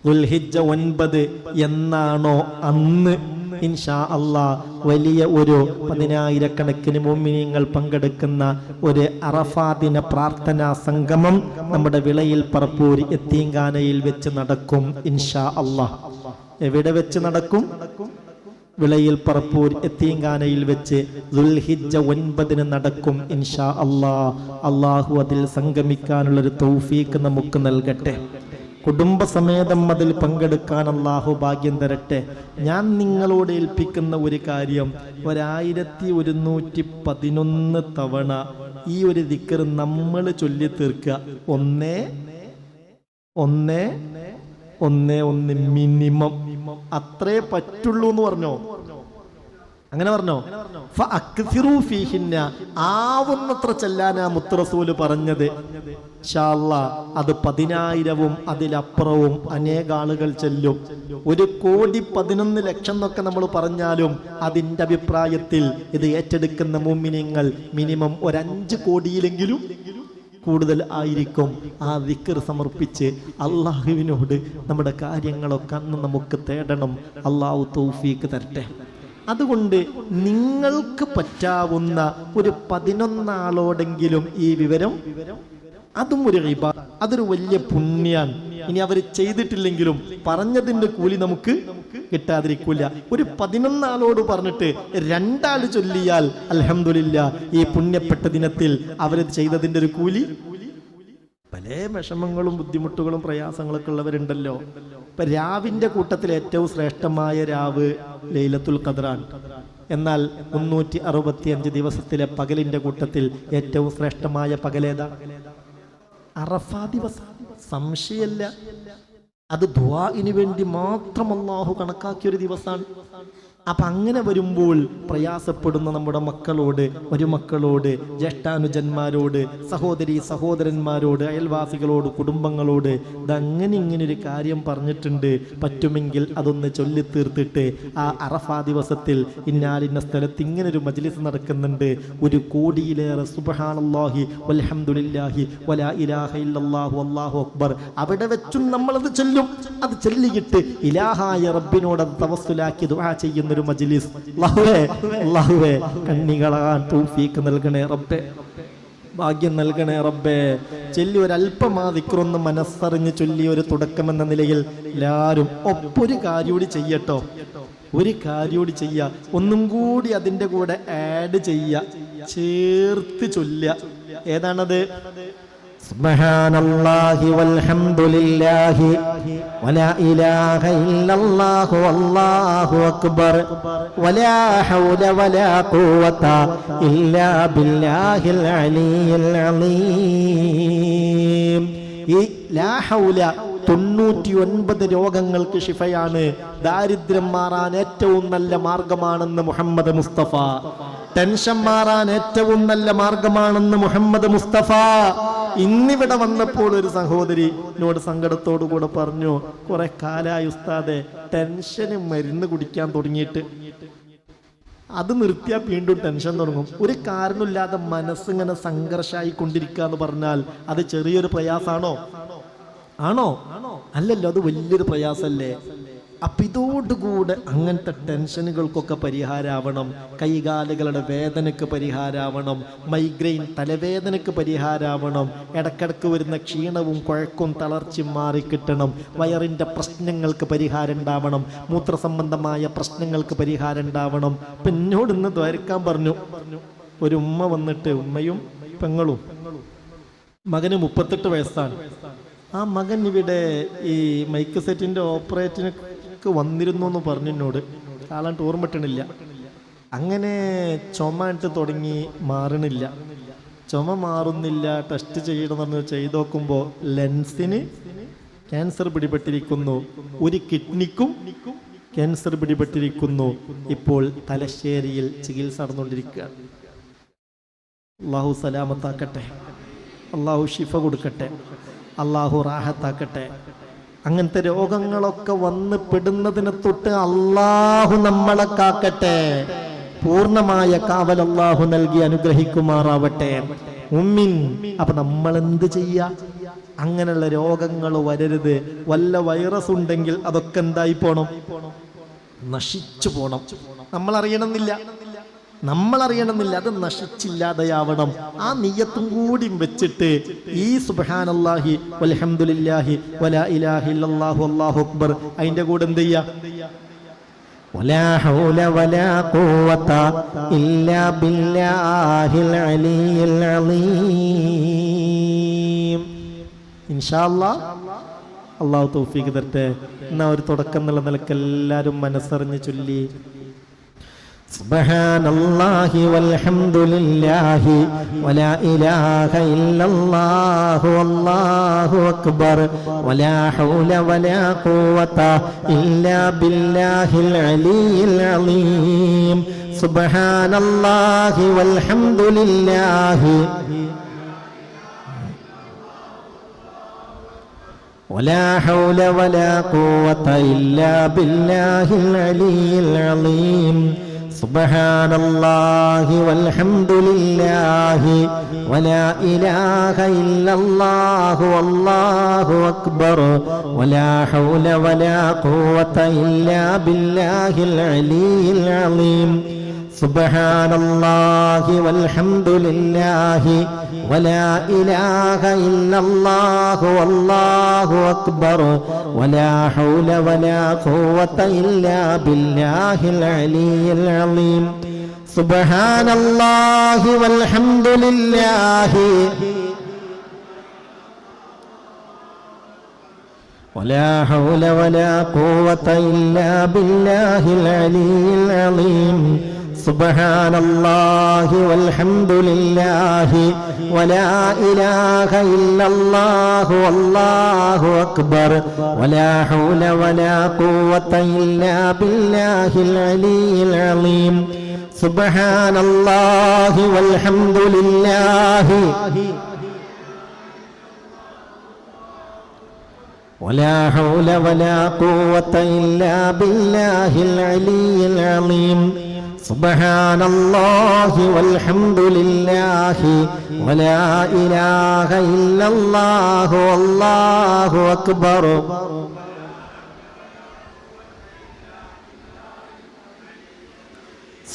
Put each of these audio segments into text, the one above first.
ദുൽഹിജ്ജ 9 എന്നാണോ അന്ന് ഇൻഷാ അല്ലാഹ് വലിയ ഒരു 10,000 മുഅ്മിനീങ്ങൾ പങ്കെടുക്കുന്ന ഒരു അറഫാ ദിന പ്രാർത്ഥനാ സംഗമം നമ്മുടെ വിളയിൽ പറപ്പൂർ യത്തീംഖാനയിൽ വെച്ച് നടക്കും ഇൻഷാ അല്ലാഹ്. എവിടെ വെച്ച് നടക്കും? വിളയിൽ പറപ്പൂർ യത്തീംഖാനയിൽ വെച്ച് ദുൽഹിജ്ജ 9 നടക്കും ഇൻഷാ അല്ലാഹ്. അല്ലാഹു അതിൽ സംഗമിക്കാനുള്ളൊരു തൗഫീഖ് നമുക്ക് നൽകട്ടെ. കുടുംബസമേതം അതിൽ പങ്കെടുക്കാൻ അല്ലാഹു ഭാഗ്യം തരട്ടെ. ഞാൻ നിങ്ങളോട് ഏൽപ്പിക്കുന്ന ഒരു കാര്യം, 1111 തവണ ഈ ഒരു ദിക്ർ നമ്മൾ ചൊല്ലി തീർക്കുക. 1-1-1 മിനിമം, അത്രേ പറ്റുള്ളൂ എന്ന് പറഞ്ഞോ? അങ്ങനെ പറഞ്ഞോ? ഫഅക്സിറൂ ഫീഹിന്ന, ആവുന്നത്ര ചെല്ലാനാ മുത്തറസൂല് പറഞ്ഞത്. ഇൻഷാ അല്ലാഹ് അത് 10,000-ഉം അതിലപ്പുറവും അനേക ആളുകൾ ചെല്ലും. 1,11,00,000 എന്നൊക്കെ നമ്മൾ പറഞ്ഞാലും അതിൻ്റെ അഭിപ്രായത്തിൽ ഇത് ഏറ്റെടുക്കുന്ന മുഅ്മിനീങ്ങൾ മിനിമം 5 കോടിയിലെങ്കിലും കൂടുതൽ ആയിരിക്കും. ആ ദിക്ർ സമർപ്പിച്ച് അള്ളാഹുവിനോട് നമ്മുടെ കാര്യങ്ങളൊക്കെ അന്ന് നമുക്ക് തേടണം. അള്ളാഹു തൗഫീഖ് തരട്ടെ. അതുകൊണ്ട് നിങ്ങൾക്ക് പറ്റാവുന്ന ഒരു 11 ആളോടെങ്കിലും ഈ വിവരം, അതും ഒരു ഇബാദത്ത്, അതൊരു വലിയ പുണ്യാണ്. ഇനി അവർ ചെയ്തിട്ടില്ലെങ്കിലും പറഞ്ഞതിന്റെ കൂലി നമുക്ക് കിട്ടാതിരിക്കില്ല. ഒരു 11 ആളോട് പറഞ്ഞിട്ട് 2 ആൾ ചൊല്ലിയാൽ അൽഹംദുലില്ലാഹ് ഈ പുണ്യപ്പെട്ട ദിനത്തിൽ അവർ ചെയ്തതിന്റെ ഒരു കൂലി. പല വിഷമങ്ങളും ബുദ്ധിമുട്ടുകളും പ്രയാസങ്ങളൊക്കെ ഉള്ളവരുണ്ടല്ലോ. ഇപ്പൊ രാവിന്റെ കൂട്ടത്തിൽ ഏറ്റവും ശ്രേഷ്ഠമായ രാവ് ലൈലത്തുൽ ഖദ്റാണ്. എന്നാൽ 365 ദിവസത്തിലെ പകലിന്റെ കൂട്ടത്തിൽ ഏറ്റവും ശ്രേഷ്ഠമായ പകലേതാ? അറഫാ ദിവസം. സംശയല്ല, അത് ദുആഇന് വേണ്ടി മാത്രം അല്ലാഹു കണക്കാക്കിയൊരു ദിവസമാണ്. അപ്പൊ അങ്ങനെ വരുമ്പോൾ പ്രയാസപ്പെടുന്ന നമ്മുടെ മക്കളോട്, മരുമക്കളോട്, ജ്യേഷ്ഠാനുജന്മാരോട്, സഹോദരി സഹോദരന്മാരോട്, അയൽവാസികളോട്, കുടുംബങ്ങളോട് ഇതങ്ങനെ ഇങ്ങനൊരു കാര്യം പറഞ്ഞിട്ടുണ്ട്, പറ്റുമെങ്കിൽ അതൊന്ന് ചൊല്ലി തീർത്തിട്ട് ആ അറഫാ ദിവസത്തിൽ ഇന്നാലിന്ന സ്ഥലത്ത് ഇങ്ങനൊരു മജ്ലിസ് നടക്കുന്നുണ്ട്, 1 കോടിയിലേറെ സുബ്ഹാനല്ലാഹി വൽഹംദുലില്ലാഹി വലാ ഇലാഹ ഇല്ലല്ലാഹു അല്ലാഹു അക്ബർ, അവിടെ വെച്ചും നമ്മളത് ചൊല്ലും. അത് ചൊല്ലിയിട്ട് ഇലാഹായ റബ്ബിനോട് അത് തവസ്സുലാക്കി ദുആ ചെയ്യുന്ന മജ്ലിസ്. അല്ലാഹുവേ കണ്ണികളാൻ തൗഫീഖ് നൽകണേ റബ്ബേ, ഭാഗ്യം നൽകണേ റബ്ബേ. ചൊല്ലി ഒരല്പം ആ ദിക്റൊന്ന് മനസ്സറിഞ്ഞ് ചൊല്ലി ഒരു തുടക്കമെന്ന നിലയിൽ എല്ലാവരും ഒപ്പൊരു കാര്യൂടി ചെയ്യട്ടോ. ഒരു കാര്യൂടി ചെയ്യ, ഒന്നും കൂടി അതിൻ്റെ കൂടെ ആഡ് ചെയ്യ, ചേർത്ത് ചൊല്ല. ഏതാണത്? സുബ്ഹാനല്ലാഹി വൽഹംദുലില്ലാഹി വലാ ഇലാഹ ഇല്ലല്ലാഹു വല്ലാഹു അക്ബർ വലാ ഹൗല വലാ ഖുവത ഇല്ലാ ബില്ലാഹിൽ അലിയിൽ അലീം. ഈ ലാ ഹൗല 99 രോഗങ്ങൾക്ക് ശിഫയാണ്. ദാരിദ്ര്യം മാറാൻ ഏറ്റവും നല്ല മാർഗമാണെന്ന് മുഹമ്മദ് മുസ്തഫ. ടെൻഷൻ മാറാൻ ഏറ്റവും നല്ല മാർഗമാണെന്ന് മുഹമ്മദ് മുസ്തഫ. ഇന്നിവിടെ വന്നപ്പോൾ ഒരു സഹോദരി എന്നോട് സങ്കടത്തോടു കൂടെ പറഞ്ഞു, കുറെ കാലായി ഉസ്താദെ ടെൻഷന് മരുന്ന് കുടിക്കാൻ തുടങ്ങിയിട്ട്. അത് നിർത്തിയാൽ വീണ്ടും ടെൻഷൻ തുടങ്ങും. ഒരു കാരണമില്ലാതെ മനസ്സിങ്ങനെ സംഘർഷമായി കൊണ്ടിരിക്കുക എന്ന് പറഞ്ഞാൽ അത് ചെറിയൊരു പ്രയാസമാണോ? ആണോ? അല്ലല്ലോ, അത് വലിയൊരു പ്രയാസമല്ലേ. അപ്പൊ ഇതോടുകൂടെ അങ്ങനത്തെ ടെൻഷനുകൾക്കൊക്കെ പരിഹാരമാവണം. കൈകാലുകളുടെ വേദനക്ക് പരിഹാരമാവണം, മൈഗ്രെയിൻ തലവേദനക്ക് പരിഹാരമാവണം, ഇടക്കിടക്ക് വരുന്ന ക്ഷീണവും കുഴക്കും തളർച്ചയും മാറിക്കിട്ടണം, വയറിൻ്റെ പ്രശ്നങ്ങൾക്ക് പരിഹാരം ഉണ്ടാവണം, മൂത്രസംബന്ധമായ പ്രശ്നങ്ങൾക്ക് പരിഹാരം ഉണ്ടാവണം. ഇപ്പം എന്നോട് ഇന്ന് ദ്വാരക്കാൻ പറഞ്ഞു ഒരു ഉമ്മ വന്നിട്ട്, ഉമ്മയും പെങ്ങളും. മകന് 38 വയസ്സാണ്. ആ മകൻ ഇവിടെ ഈ മൈക്ക് സെറ്റിൻ്റെ ഓപ്പറേറ്റിനൊക്കെ വന്നിരുന്നു എന്ന് പറഞ്ഞു എന്നോട്. ആളാണ്ട് ഓർമ്മട്ടണില്ല. അങ്ങനെ ചുമ ഇട്ട് തുടങ്ങി, മാറണില്ല. ചുമ മാറുന്നില്ല, ടെസ്റ്റ് ചെയ്യണമെന്ന് പറഞ്ഞ് ചെയ്ത് നോക്കുമ്പോൾ ലെൻസിന് ക്യാൻസർ പിടിപെട്ടിരിക്കുന്നു, ഒരു കിഡ്നിക്കും ക്യാൻസർ പിടിപെട്ടിരിക്കുന്നു. ഇപ്പോൾ തലശ്ശേരിയിൽ ചികിത്സ നടന്നുകൊണ്ടിരിക്കുകയാണ്. അള്ളാഹു സലാമത്താക്കട്ടെ, അള്ളാഹു ഷിഫ കൊടുക്കട്ടെ, അള്ളാഹു റാഹത്താക്കട്ടെ. അങ്ങനത്തെ രോഗങ്ങളൊക്കെ വന്ന് പെടുന്നതിനെ തൊട്ട് അള്ളാഹു നമ്മളെ കാക്കട്ടെ. പൂർണ്ണമായ കാവൽ അള്ളാഹു നൽകി അനുഗ്രഹിക്കുമാറാവട്ടെ. ഉമ്മിൻ. അപ്പൊ നമ്മൾ എന്ത് ചെയ്യാ? അങ്ങനെയുള്ള രോഗങ്ങൾ വരരുത്. വല്ല വൈറസ് ഉണ്ടെങ്കിൽ അതൊക്കെ എന്തായി പോണം? നശിച്ചു പോണം. നമ്മളറിയണമെന്നില്ല, അത് നശിച്ചില്ലാതെയാവണം. ആ നിയ്യത്തും കൂടി വെച്ചിട്ട് ഈ സുബ്ഹാനല്ലാഹി വൽഹംദുലില്ലാഹി വലാ ഇലാഹ ഇല്ലല്ലാഹു അല്ലാഹു അക്ബർ അതിന്റെ കൂടെ എന്ത് ചെയ്യാ? വലാ ഹൗല വലാ ഖുവത ഇല്ലാ ബില്ലാഹിൽ അലിയിൽ അലീം. ഇൻഷാ അല്ലാഹ് അല്ലാഹു തൗഫീഖ് തരട്ടെ. എന്നാ ഒരു തുടക്കം എന്നുള്ള നിലക്ക് എല്ലാവരും മനസ്സറിഞ്ഞ് ചൊല്ലി സുബ്ഹാനല്ലാഹി വൽഹംദുലില്ലാഹി വലാ ഇലാഹ ഇല്ലല്ലാഹു അല്ലാഹു അക്ബർ വലാ ഹൗല വലാ ഖുവത ഇല്ലാ ബില്ലാഹിൽ അലിയിൽ അലീം. സുബ്ഹാനല്ലാഹി വൽഹംദുലില്ലാഹി വലാ ഹൗല വലാ ഖുവത ഇല്ലാ ബില്ലാഹിൽ അലിയിൽ അലീം. സുബ്ഹാനല്ലാഹി വൽഹംദുലില്ലാഹി വലാ ഇലാഹ ഇല്ലല്ലാഹു അല്ലാഹു അക്ബർ വലാ ഹൗല വലാ ഖുവത ഇല്ലാ ബില്ലാഹിൽ അലിയിൽ അലീം. സുബ്ഹാനല്ലാഹി വൽഹംദുലില്ലാഹി വലാ ഇലാഹ ഇല്ലല്ലാഹു അല്ലാഹു അക്ബർ വലാ ഹൗല വലാ ഖുവത ഇല്ലാ ബില്ലാഹിൽ അലിയിൽ അലീം. സുബ്ഹാനല്ലാഹി വൽഹംദുലില്ലാഹി വലാ ഹൗല വലാ ഖുവത ഇല്ലാ ബില്ലാഹിൽ അലിയിൽ അലീം. സുബ്ഹാനല്ലാഹി വൽഹംദുലില്ലാഹി വലാ ഇലാഹ ഇല്ലല്ലാഹു അല്ലാഹു അക്ബർ വലാ ഹൗല വലാ ഖുവത ഇല്ലാ ബില്ലാഹിൽ അലിയിൽ അലീം. സുബ്ഹാനല്ലാഹി വൽഹംദുലില്ലാഹി വലാ ഹൗല വലാ ഖുവത ഇല്ലാ ബില്ലാഹിൽ അലിയിൽ അലീം. സുബ്ഹാനല്ലാഹി വൽഹംദുലില്ലാഹി വലാ ഇലാഹ ഇല്ലല്ലാഹു അല്ലാഹു അക്ബർ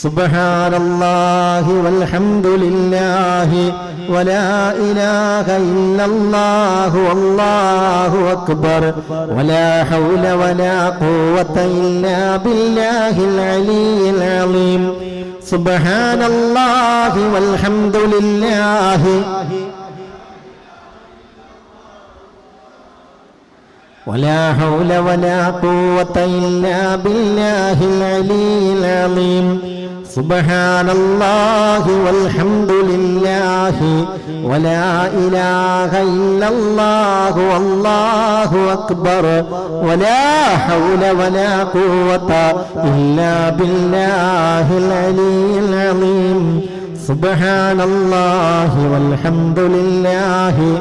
സുബ്ഹാനല്ലാഹി വൽഹംദുലില്ലാഹി വലാ ഇലാഹ ഇല്ലല്ലാഹു അല്ലാഹു അക്ബർ വലാ ഹൗല വലാ ഖുവത ഇല്ലാ ബില്ലാഹിൽ അലിയിൽ അലീം. സുബ്ഹാനല്ലാഹി വൽഹംദുലില്ലാഹി വലാ ഹൗല വലാ ഖുവത ഇല്ലാ ബില്ലാഹിൽ അലിയിൽ അലീം. സുബ്ഹാനല്ലാഹി വൽഹംദുലില്ലാഹി വലാ ഇലാഹ ഇല്ലല്ലാഹു അല്ലാഹു അക്ബർ വലാ ഹൗല വലാ ഖുവത ഇല്ലാ ബില്ലാഹിൽ അലിയിൽ അലീം. സുബ്ഹാനല്ലാഹി വൽഹംദുലില്ലാഹി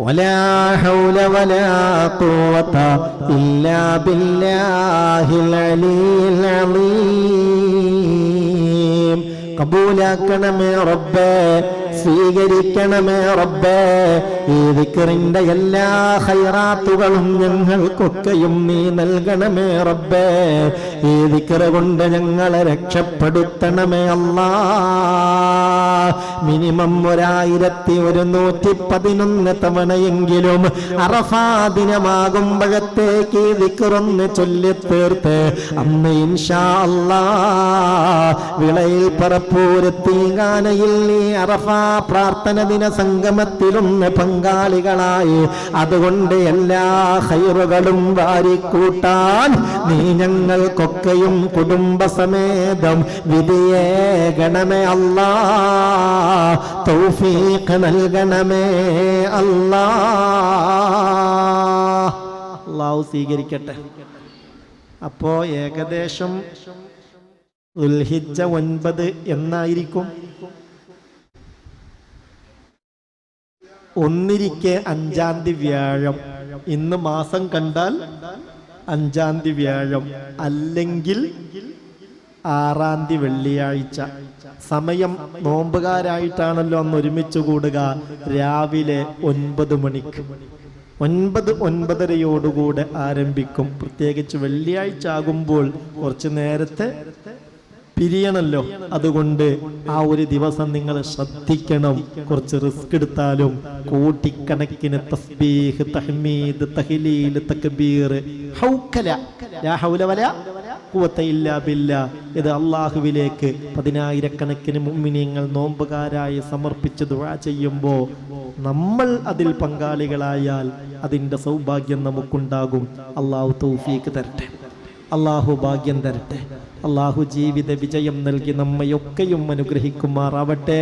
വലാ ഹൗല വലാ ഖുവത ഇല്ലാ ബില്ലാഹിൽ അലിയിൽ അലീം. കബൂലാക്കണമേ റബ്ബേ, സ്വീകരിക്കണമേ റബ്ബേ. ഈ ദിക്റിന്റെ എല്ലാ ഖൈറാത്തുകളും ഞങ്ങൾക്കൊക്കെയും നീ നൽകണമേ റബ്ബേ. ഈ ദിക്റ് കൊണ്ട് ഞങ്ങളെ രക്ഷപ്പെടുത്തണമേ അല്ലാഹ്. മിനിമം 1111 തവണയെങ്കിലും അറഫാ ദിനമാകുമ്പോഴത്തേക്ക് ഈ ദിക്റൊന്ന് ചൊല്ലിത്തീർത്ത് അന്ന് ഇൻഷാ അല്ലാഹ് വിളയിൽ പറപ്പൂരത്തീങ്കാനയിൽ നീ അറഫാ പ്രാർത്ഥന ദിന സംഗമത്തിലൊന്ന് പങ്കാളികളായി. അതുകൊണ്ട് എല്ലാ ഖൈറുകളും വാരിക്കൂട്ടാൻ നീ ഞങ്ങൾക്കൊക്കെയും കുടുംബസമേതം വിധിയേകണമേ അല്ലാഹ്. തൗഫീഖ് നൽകണമേ അല്ലാഹ്. അല്ലാഹു സ്വീകരിക്കട്ടെ. അപ്പോ ഏകദേശം ദുൽഹിജ്ജ 9 എന്നായിരിക്കും? ഒന്നിരിക്കെ 5-ാം തീയതി വ്യാഴം. ഇന്ന് മാസം കണ്ടാൽ 5-ാം തീയതി വ്യാഴം, അല്ലെങ്കിൽ 6-ാം തീയതി വെള്ളിയാഴ്ച. സമയം നോമ്പുകാരായിട്ടാണല്ലോ അന്ന് ഒരുമിച്ച് കൂടുക. രാവിലെ 9 മണിക്ക് 9-9:30 ആരംഭിക്കും. പ്രത്യേകിച്ച് വെള്ളിയാഴ്ച ആകുമ്പോൾ കുറച്ച് നേരത്തെ പിരിയണല്ലോ. അതുകൊണ്ട് ആ ഒരു ദിവസം നിങ്ങൾ ശ്രദ്ധിക്കണം. കുറച്ച് റിസ്ക് എടുത്താലും കോടിക്കണക്കിന് തസ്ബീഹ്, തഹ്മീദ്, തഹ്ലീൽ, തക്ബീർ, ഹൗക്കല, ലാ ഹൗല വലാ ഖുവത ഇല്ലാ ബില്ലാ, ഇത് അള്ളാഹുവിലേക്ക് 10,000-കണക്കിന് മുഅ്മിനീങ്ങൾ നോമ്പുകാരായി സമർപ്പിച്ച് ദുആ ചെയ്യുമ്പോൾ നമ്മൾ അതിൽ പങ്കാളികളായാൽ അതിൻ്റെ സൗഭാഗ്യം നമുക്കുണ്ടാകും. അള്ളാഹു തൗഫീഖ് തരട്ടെ, അള്ളാഹു ഭാഗ്യം തരട്ടെ, അള്ളാഹു ജീവിത വിജയം നൽകി നമ്മയൊക്കെയും അനുഗ്രഹിക്കുമാറാവട്ടെ.